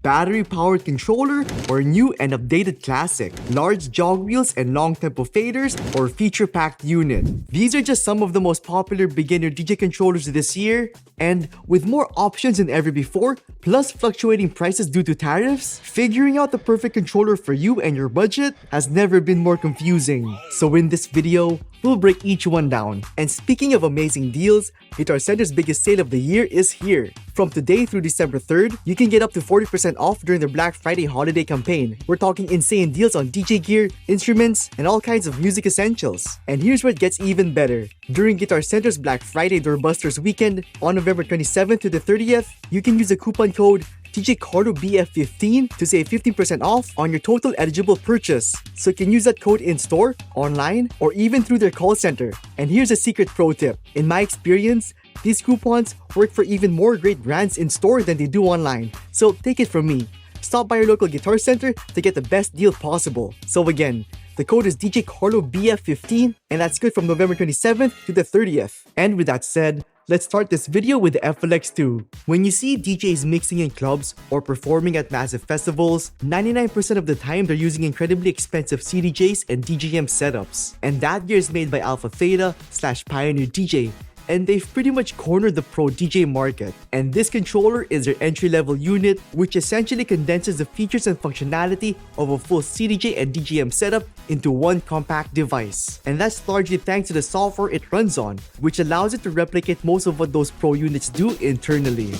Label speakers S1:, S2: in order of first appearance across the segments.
S1: battery-powered controller, or new and updated classic, large jog wheels and long tempo faders, or feature-packed unit. These are just some of the most popular beginner DJ controllers this year, and with more options than ever before, plus fluctuating prices due to tariffs, figuring out the perfect controller for you and your budget has never been more confusing. So in this video, we'll break each one down. And speaking of amazing deals, Guitar Center's biggest sale of the year is here. From today through December 3rd, you can get up to 40% off during their Black Friday holiday campaign. We're talking insane deals on DJ gear, instruments, and all kinds of music essentials. And here's where it gets even better. During Guitar Center's Black Friday Doorbusters weekend on November 27th to the 30th, you can use the coupon code DJCardoBF15 to save 15% off on your total eligible purchase. So you can use that code in store, online, or even through their call center. And here's a secret pro tip. In my experience, these coupons work for even more great brands in store than they do online. So take it from me. Stop by your local Guitar Center to get the best deal possible. So again, the code is DJCardoBF15 and that's good from November 27th to the 30th. And with that said, let's start this video with the FLX2. When you see DJs mixing in clubs or performing at massive festivals, 99% of the time they're using incredibly expensive CDJs and DJM setups. And that gear is made by Alpha Theta / Pioneer DJ, and they've pretty much cornered the pro DJ market. And this controller is their entry-level unit, which essentially condenses the features and functionality of a full CDJ and DJM setup into one compact device. And that's largely thanks to the software it runs on, which allows it to replicate most of what those pro units do internally.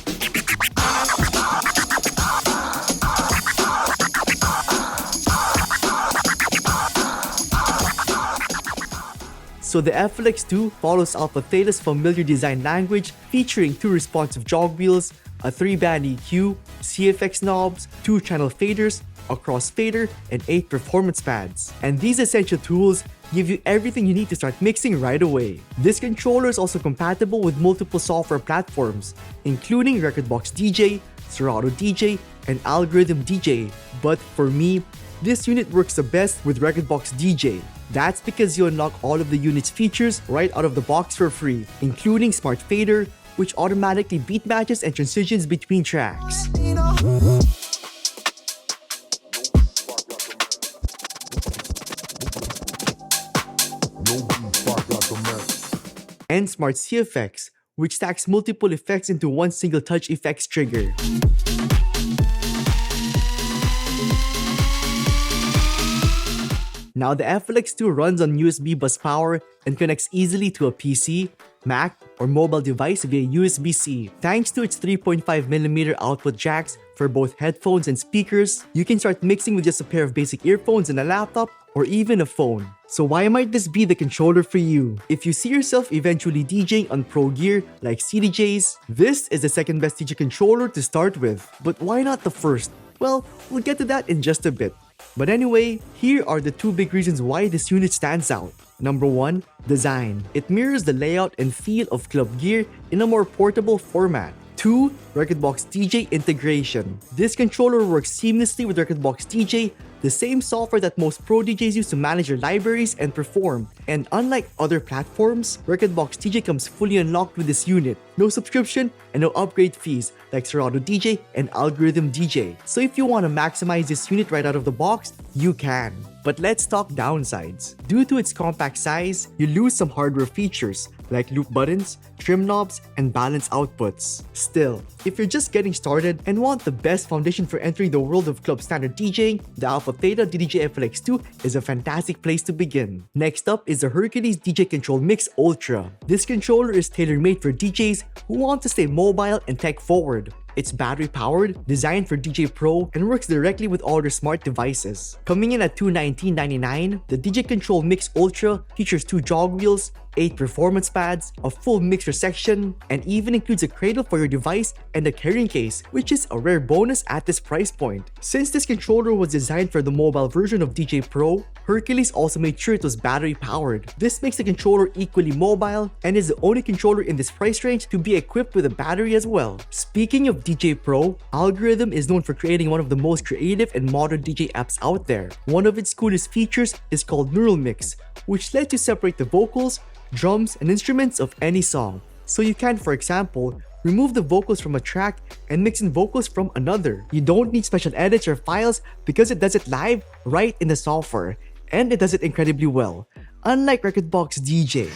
S1: So the FLX2 follows Alpha Theta's familiar design language, featuring 2 responsive jog wheels, a 3-band EQ, CFX knobs, 2-channel faders, a crossfader, and 8 performance pads. And these essential tools give you everything you need to start mixing right away. This controller is also compatible with multiple software platforms, including Rekordbox DJ, Serato DJ, and Algorithm DJ. But for me, this unit works the best with Rekordbox DJ. That's because you unlock all of the unit's features right out of the box for free, including Smart Fader, which automatically beat matches and transitions between tracks. And Smart CFX, which stacks multiple effects into one single touch effects trigger. Now the FLX2 runs on USB bus power and connects easily to a PC, Mac, or mobile device via USB-C. Thanks to its 3.5mm output jacks for both headphones and speakers, you can start mixing with just a pair of basic earphones and a laptop, or even a phone. So why might this be the controller for you? If you see yourself eventually DJing on pro gear like CDJs, this is the second best DJ controller to start with. But why not the first? Well, we'll get to that in just a bit. But anyway, here are the 2 big reasons why this unit stands out. Number 1, design. It mirrors the layout and feel of club gear in a more portable format. 2, Rekordbox DJ integration. This controller works seamlessly with Rekordbox DJ, the same software that most pro DJs use to manage their libraries and perform. And unlike other platforms, Rekordbox DJ comes fully unlocked with this unit. No subscription and no upgrade fees like Serato DJ and Algorithm DJ. So if you want to maximize this unit right out of the box, you can. But let's talk downsides. Due to its compact size, you lose some hardware features like loop buttons, trim knobs, and balance outputs. Still, if you're just getting started and want the best foundation for entering the world of club standard DJing, the Alpha Theta DDJ FLX2 is a fantastic place to begin. Next up is the Hercules DJ Control Mix Ultra. This controller is tailor-made for DJs who want to stay mobile and tech-forward. It's battery-powered, designed for DJ Pro, and works directly with all their smart devices. Coming in at $219.99, the DJ Control Mix Ultra features 2 jog wheels, 8 performance pads, a full mixer section, and even includes a cradle for your device and a carrying case, which is a rare bonus at this price point. Since this controller was designed for the mobile version of DJ Pro, Hercules also made sure it was battery-powered. This makes the controller equally mobile and is the only controller in this price range to be equipped with a battery as well. Speaking of DJ Pro, Algorithm is known for creating one of the most creative and modern DJ apps out there. One of its coolest features is called Neural Mix, which lets you separate the vocals, drums, and instruments of any song. So you can, for example, remove the vocals from a track and mix in vocals from another. You don't need special edits or files because it does it live right in the software, and it does it incredibly well, unlike Rekordbox DJ.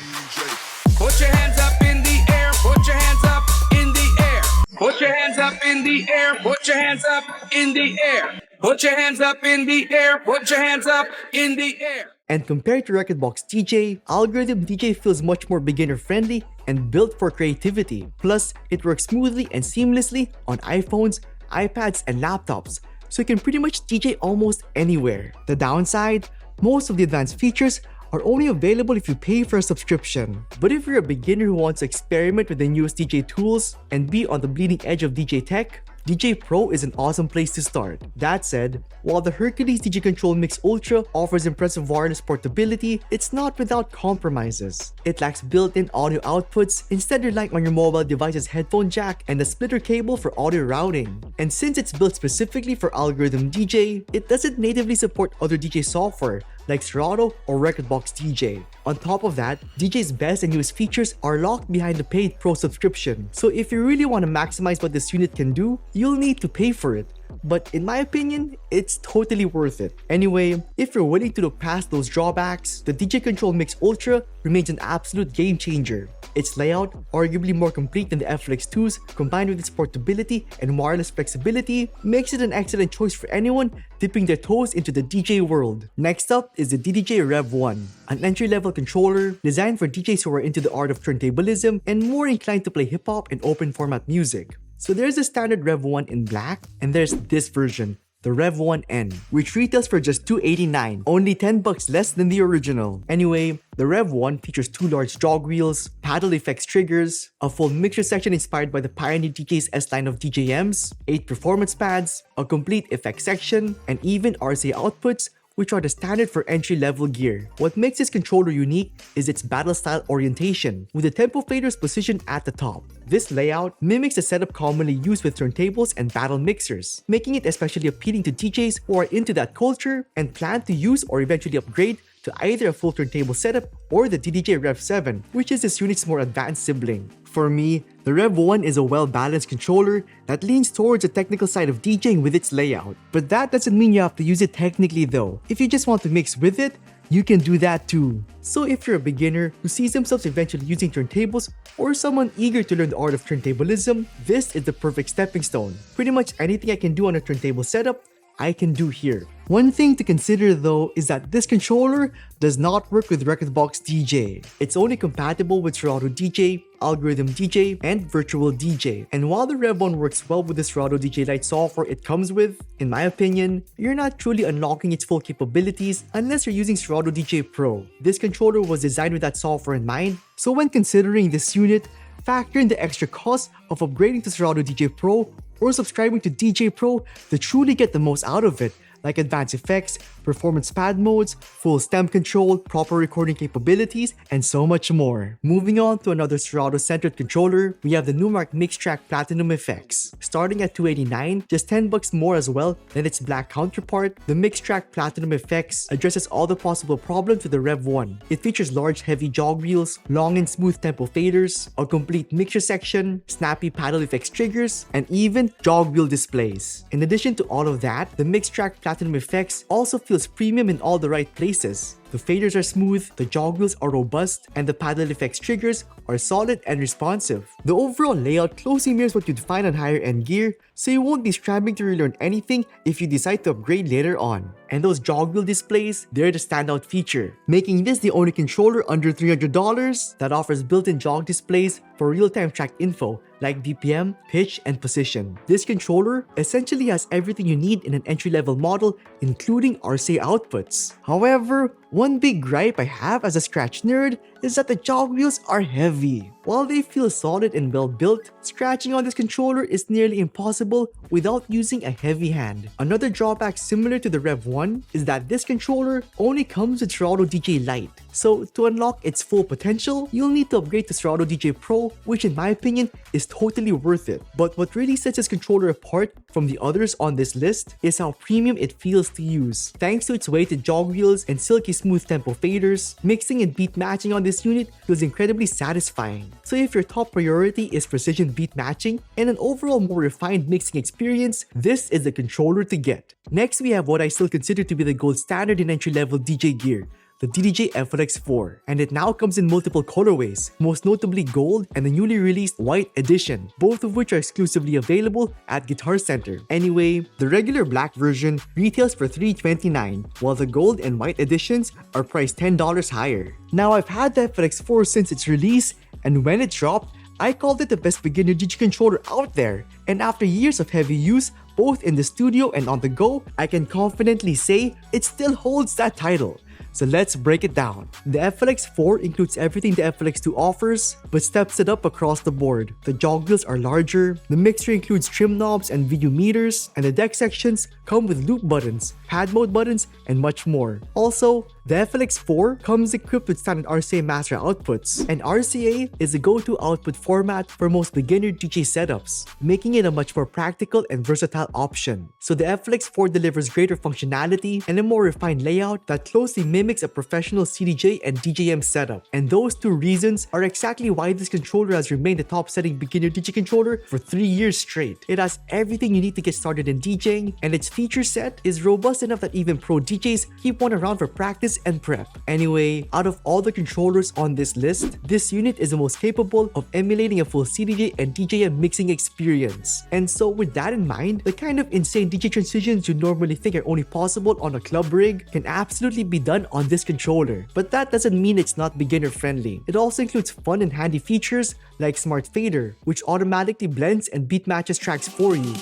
S2: Put your hands up in the air, put your hands up in the air. Put your hands up in the air, put your hands up in the air. Put your hands up in the air, put your hands up in the air.
S1: And compared to Rekordbox DJ, Algorithm DJ feels much more beginner-friendly and built for creativity. Plus, it works smoothly and seamlessly on iPhones, iPads, and laptops, so you can pretty much DJ almost anywhere. The downside? Most of the advanced features are only available if you pay for a subscription. But if you're a beginner who wants to experiment with the newest DJ tools and be on the bleeding edge of DJ tech, DJ Pro is an awesome place to start. That said, while the Hercules DJ Control Mix Ultra offers impressive wireless portability, it's not without compromises. It lacks built-in audio outputs, instead relying on your mobile device's headphone jack and a splitter cable for audio routing. And since it's built specifically for Algorithm DJ, it doesn't natively support other DJ software like Serato or Rekordbox DJ. On top of that, DJ's best and newest features are locked behind the paid Pro subscription. So if you really want to maximize what this unit can do, you'll need to pay for it. But in my opinion, it's totally worth it. Anyway, if you're willing to look past those drawbacks, the DJ Control Mix Ultra remains an absolute game changer. Its layout, arguably more complete than the FLX2's, combined with its portability and wireless flexibility, makes it an excellent choice for anyone dipping their toes into the DJ world. Next up is the DDJ Rev 1, an entry-level controller designed for DJs who are into the art of turntablism and more inclined to play hip-hop and open-format music. So there's the standard Rev 1 in black, and there's this version, the Rev 1N, which retails for just $289, only $10 less than the original. Anyway, the Rev 1 features 2 large jog wheels, paddle effects triggers, a full mixer section inspired by the Pioneer DJ's S line of DJMs, 8 performance pads, a complete effects section, and even RCA outputs, which are the standard for entry-level gear. What makes this controller unique is its battle-style orientation, with the tempo faders positioned at the top. This layout mimics the setup commonly used with turntables and battle mixers, making it especially appealing to DJs who are into that culture and plan to use or eventually upgrade to either a full turntable setup or the DDJ Rev 7, which is this unit's more advanced sibling. For me, the Rev 1 is a well-balanced controller that leans towards the technical side of DJing with its layout. But that doesn't mean you have to use it technically though. If you just want to mix with it, you can do that too. So if you're a beginner who sees themselves eventually using turntables or someone eager to learn the art of turntablism, this is the perfect stepping stone. Pretty much anything I can do on a turntable setup, I can do here. One thing to consider though is that this controller does not work with Rekordbox DJ. It's only compatible with Serato DJ, Algorithm DJ, and Virtual DJ. And while the Rev 1 works well with the Serato DJ Lite software it comes with, in my opinion, you're not truly unlocking its full capabilities unless you're using Serato DJ Pro. This controller was designed with that software in mind, so when considering this unit, factor in the extra cost of upgrading to Serato DJ Pro or subscribing to DJ Pro to truly get the most out of it, like advanced effects, performance pad modes, full stem control, proper recording capabilities, and so much more. Moving on to another Serato-centered controller, we have the Numark MixTrack Platinum Effects. Starting at $289, just $10 more as well than its black counterpart, the MixTrack Platinum Effects addresses all the possible problems with the Rev 1. It features large heavy jog wheels, long and smooth tempo faders, a complete mixer section, snappy paddle effects triggers, and even jog wheel displays. In addition to all of that, the MixTrack Platinum Effects also feels premium in all the right places. The faders are smooth, the jog wheels are robust, and the paddle effects triggers are solid and responsive. The overall layout closely mirrors what you'd find on higher end gear, so you won't be scrambling to relearn anything if you decide to upgrade later on. And those jog wheel displays, they're the standout feature, making this the only controller under $300 that offers built-in jog displays for real-time track info like BPM, pitch, and position. This controller essentially has everything you need in an entry-level model, including RCA outputs. However, one big gripe I have as a scratch nerd is that the jog wheels are heavy. While they feel solid and well built, scratching on this controller is nearly impossible without using a heavy hand. Another drawback similar to the Rev 1 is that this controller only comes with Serato DJ Lite. So to unlock its full potential, you'll need to upgrade to Serato DJ Pro, which in my opinion is totally worth it. But what really sets this controller apart from the others on this list is how premium it feels to use. Thanks to its weighted jog wheels and silky smooth tempo faders, mixing and beat matching on this unit feels incredibly satisfying. So if your top priority is precision beat matching and an overall more refined mixing experience, this is the controller to get. Next, we have what I still consider to be the gold standard in entry-level DJ gear, the DDJ FLX4, and it now comes in multiple colorways, most notably gold and the newly released white edition, both of which are exclusively available at Guitar Center. Anyway, the regular black version retails for $329, while the gold and white editions are priced $10 higher. Now, I've had the FLX4 since its release, and when it dropped, I called it the best beginner DJ controller out there, and after years of heavy use, both in the studio and on the go, I can confidently say it still holds that title. So let's break it down. The FLX4 includes everything the FLX2 offers, but steps it up across the board. The jog wheels are larger, the mixer includes trim knobs and VU meters, and the deck sections come with loop buttons, pad mode buttons, and much more. Also, the FLX4 comes equipped with standard RCA master outputs, and RCA is the go-to output format for most beginner DJ setups, making it a much more practical and versatile option. So the FLX4 delivers greater functionality and a more refined layout that closely mimics a professional CDJ and DJM setup. And those two reasons are exactly why this controller has remained the top-selling beginner DJ controller for 3 years straight. It has everything you need to get started in DJing, and its feature set is robust enough that even pro DJs keep one around for practice and prep. Anyway, out of all the controllers on this list, this unit is the most capable of emulating a full CDJ and DJM mixing experience. And so with that in mind, the kind of insane DJ transitions you normally think are only possible on a club rig can absolutely be done on this controller. But that doesn't mean it's not beginner friendly. It also includes fun and handy features like Smart Fader, which automatically blends and beat matches tracks for you.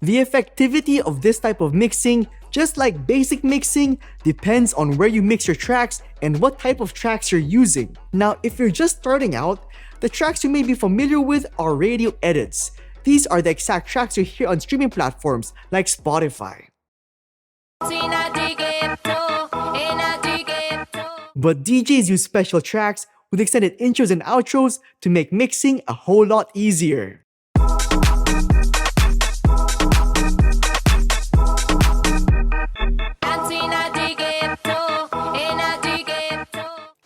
S1: The effectivity of this type of mixing, just like basic mixing, depends on where you mix your tracks and what type of tracks you're using. Now, if you're just starting out, the tracks you may be familiar with are radio edits. These are the exact tracks you hear on streaming platforms like Spotify. But DJs use special tracks with extended intros and outros to make mixing a whole lot easier.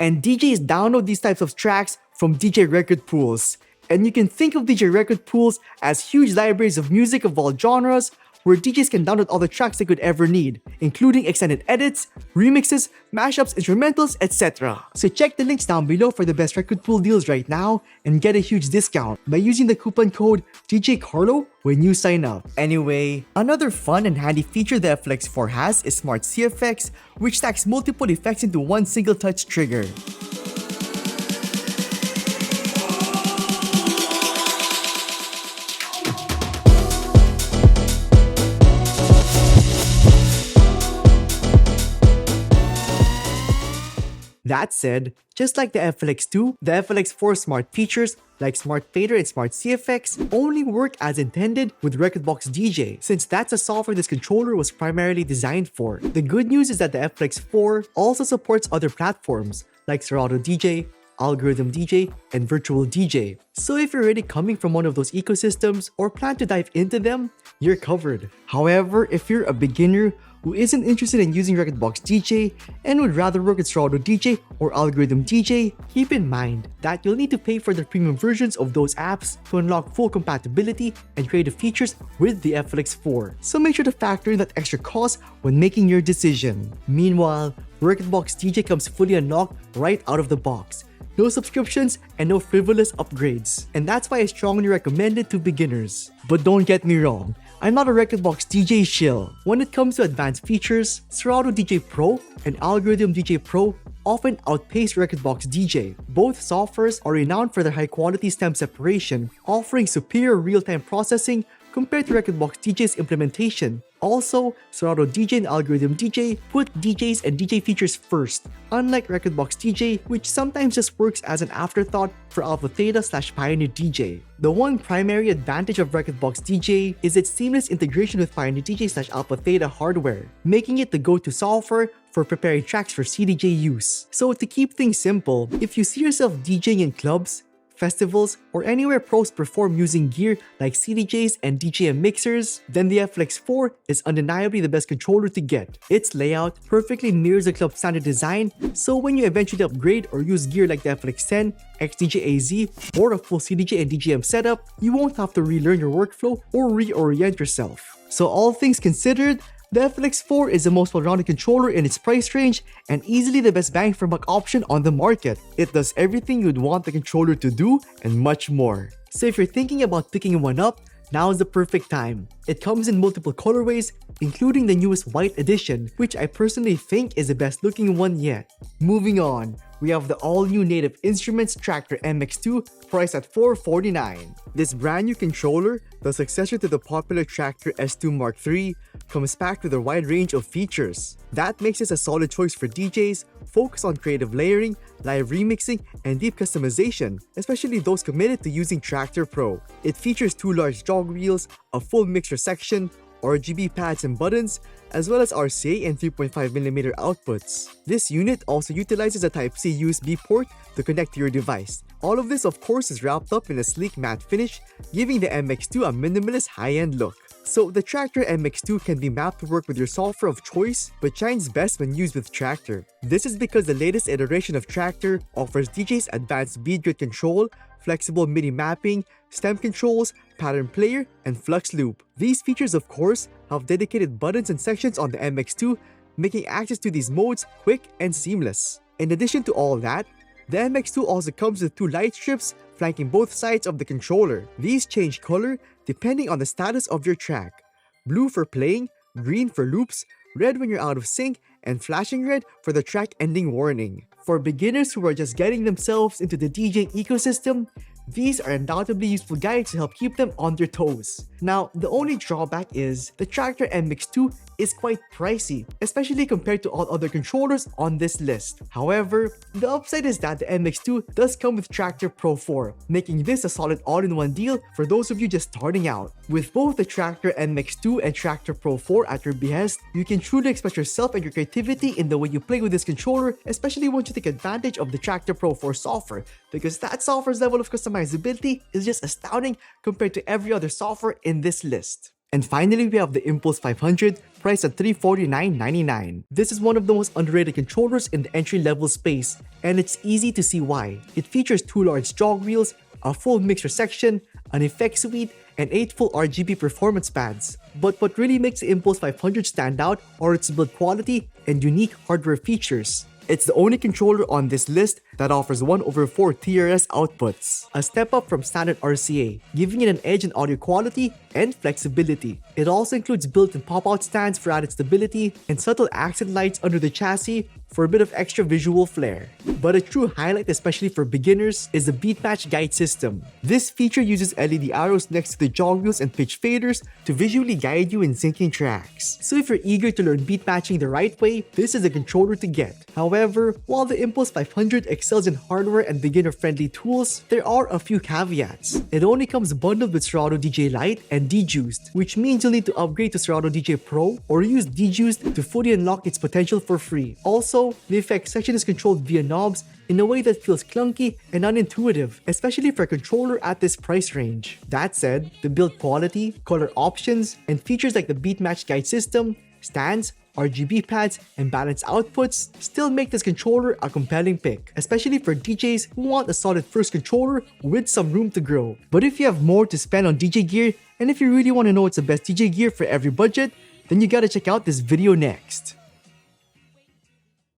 S1: And DJs download these types of tracks from DJ record pools. And you can think of DJ record pools as huge libraries of music of all genres where DJs can download all the tracks they could ever need, including extended edits, remixes, mashups, instrumentals, etc. So check the links down below for the best record pool deals right now and get a huge discount by using the coupon code DJCarlo when you sign up. Anyway, another fun and handy feature the FLX4 has is Smart CFX, which stacks multiple effects into one single touch trigger. That said, just like the FLX2, the FLX4 smart features like Smart Fader and Smart CFX only work as intended with Rekordbox DJ, since that's a software this controller was primarily designed for. The good news is that the FLX4 also supports other platforms like Serato DJ, Algorithm DJ, and Virtual DJ. So if you're already coming from one of those ecosystems or plan to dive into them, you're covered. However, if you're a beginner who isn't interested in using Rekordbox DJ and would rather work with Serato DJ or Algorithm DJ, keep in mind that you'll need to pay for the premium versions of those apps to unlock full compatibility and creative features with the FLX4. So make sure to factor in that extra cost when making your decision. Meanwhile, Rekordbox DJ comes fully unlocked right out of the box. No subscriptions and no frivolous upgrades. And that's why I strongly recommend it to beginners. But don't get me wrong, I'm not a Rekordbox DJ shill. When it comes to advanced features, Serato DJ Pro and Algorithm DJ Pro often outpace Rekordbox DJ. Both softwares are renowned for their high-quality stem separation, offering superior real-time processing compared to Rekordbox DJ's implementation, Also, Serato DJ and Algorithm DJ put DJs and DJ features first, unlike Rekordbox DJ, which sometimes just works as an afterthought for Alpha Theta/Pioneer DJ. The one primary advantage of Rekordbox DJ is its seamless integration with Pioneer DJ/Alpha Theta hardware, making it the go-to software for preparing tracks for CDJ use. So to keep things simple, if you see yourself DJing in clubs, festivals, or anywhere pros perform using gear like CDJs and DJM mixers, then the FLX4 is undeniably the best controller to get. Its layout perfectly mirrors the club standard design, so when you eventually upgrade or use gear like the FLX10, XDJ-AZ, or a full CDJ and DJM setup, you won't have to relearn your workflow or reorient yourself. So all things considered, the FLX4 is the most well-rounded controller in its price range and easily the best bang for buck option on the market. It does everything you'd want the controller to do and much more. So if you're thinking about picking one up, now is the perfect time. It comes in multiple colorways, including the newest white edition, which I personally think is the best looking one yet. Moving on, we have the all-new Native Instruments Tractor MX2 priced at $449. This brand new controller, the successor to the popular Tractor S2 Mark III, comes packed with a wide range of features. That makes it a solid choice for DJs focused on creative layering, live remixing, and deep customization, especially those committed to using Tractor Pro. It features 2 large jog wheels, a full mixer section, RGB pads and buttons, as well as RCA and 3.5mm outputs. This unit also utilizes a Type-C USB port to connect to your device. All of this, of course, is wrapped up in a sleek matte finish, giving the MX2 a minimalist high-end look. So the Tractor MX2 can be mapped to work with your software of choice, but shines best when used with Tractor. This is because the latest iteration of Tractor offers DJs advanced beat grid control, flexible MIDI mapping, stem controls, pattern player, and flux loop. These features, of course, have dedicated buttons and sections on the MX2, making access to these modes quick and seamless. In addition to all that, the MX2 also comes with 2 light strips flanking both sides of the controller. These change color depending on the status of your track. Blue for playing, green for loops, red when you're out of sync, and flashing red for the track ending warning. For beginners who are just getting themselves into the DJing ecosystem, these are undoubtedly useful guides to help keep them on their toes. Now, the only drawback is the Tractor MX2 is quite pricey, especially compared to all other controllers on this list. However, the upside is that the MX2 does come with Tractor Pro 4, making this a solid all-in-one deal for those of you just starting out. With both the Tractor MX2 and Tractor Pro 4 at your behest, you can truly express yourself and your creativity in the way you play with this controller, especially once you take advantage of the Tractor Pro 4 software, because that software's level of customizability is just astounding compared to every other software in this list. And finally, we have the Impulse 500, priced at $349.99. This is one of the most underrated controllers in the entry-level space, and it's easy to see why. It features 2 large jog wheels, a full mixer section, an effect suite, and 8 full RGB performance pads. But what really makes the Impulse 500 stand out are its build quality and unique hardware features. It's the only controller on this list that offers 1/4 TRS outputs, a step up from standard RCA, giving it an edge in audio quality and flexibility. It also includes built-in pop-out stands for added stability and subtle accent lights under the chassis for a bit of extra visual flair. But a true highlight, especially for beginners, is the beat match guide system. This feature uses LED arrows next to the jog wheels and pitch faders to visually guide you in syncing tracks. So if you're eager to learn beat matching the right way, this is a controller to get. However, while the Impulse 500 excels in hardware and beginner-friendly tools, there are a few caveats. It only comes bundled with Serato DJ Lite and Dejuiced, which means you'll need to upgrade to Serato DJ Pro or use Dejuiced to fully unlock its potential for free. Also, the effects section is controlled via knobs in a way that feels clunky and unintuitive, especially for a controller at this price range. That said, the build quality, color options, and features like the beat match guide system, stands, RGB pads, and balanced outputs still make this controller a compelling pick, especially for DJs who want a solid first controller with some room to grow. But if you have more to spend on DJ gear, and if you really want to know what's the best DJ gear for every budget, then you gotta check out this video next.